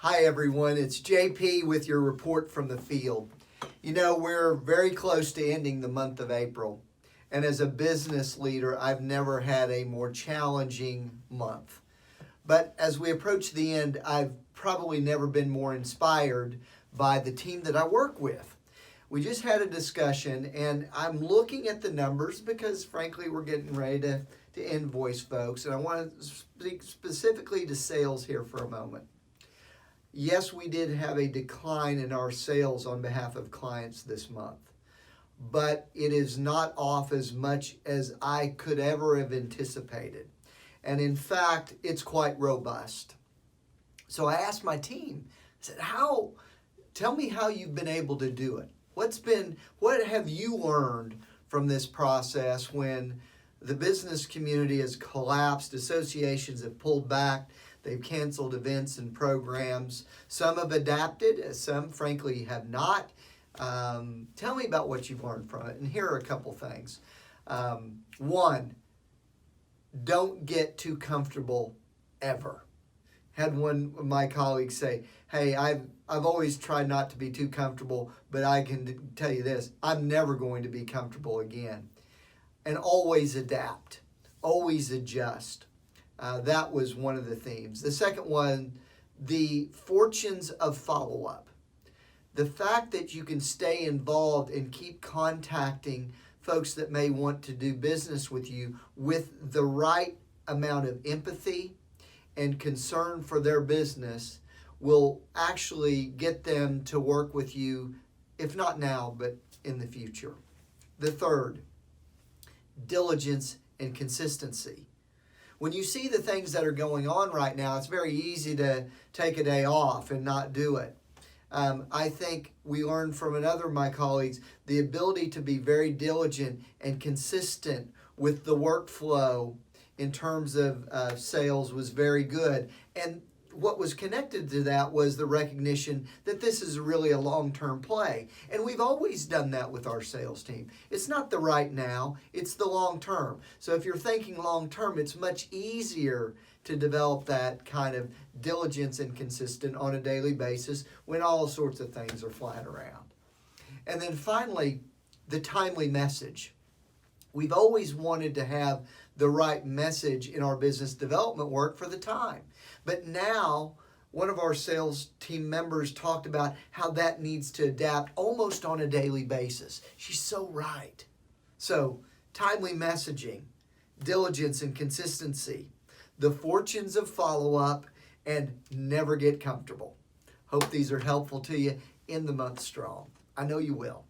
Hi everyone, it's JP with your report from the field. You know, we're very close to ending the month of April, and as a business leader, I've never had a more challenging month. But as we approach the end, I've probably never been more inspired by the team that I work with. We just had a discussion, and I'm looking at the numbers because, frankly, we're getting ready to invoice folks, and I want to speak specifically to sales here for a moment. Yes, we did have a decline in our sales on behalf of clients this month, but it is not off as much as I could ever have anticipated. And in fact, it's quite robust. So I asked my team, I said, tell me how you've been able to do it. What have you learned from this process when the business community has collapsed, associations have pulled back, they've canceled events and programs. Some have adapted, some frankly have not. Tell me about what you've learned from it. And here are a couple things. One, don't get too comfortable ever. Had one of my colleagues say, hey, I've always tried not to be too comfortable, but I can tell you this, I'm never going to be comfortable again. And always adapt, always adjust. That was one of the themes. The second one, the fortunes of follow-up. The fact that you can stay involved and keep contacting folks that may want to do business with you with the right amount of empathy and concern for their business will actually get them to work with you, if not now, but in the future. The third, diligence and consistency. When you see the things that are going on right now, it's very easy to take a day off and not do it. I think we learned from another of my colleagues the ability to be very diligent and consistent with the workflow in terms of sales was very good. And what was connected to that was the recognition that this is really a long-term play. And we've always done that with our sales team. It's not the right now, it's the long term. So if you're thinking long term, it's much easier to develop that kind of diligence and consistent on a daily basis when all sorts of things are flying around. And then finally, the timely message. We've always wanted to have the right message in our business development work for the time. But now, one of our sales team members talked about how that needs to adapt almost on a daily basis. She's so right. So, timely messaging, diligence and consistency, the fortunes of follow-up, and never get comfortable. Hope these are helpful to you in the month strong. I know you will.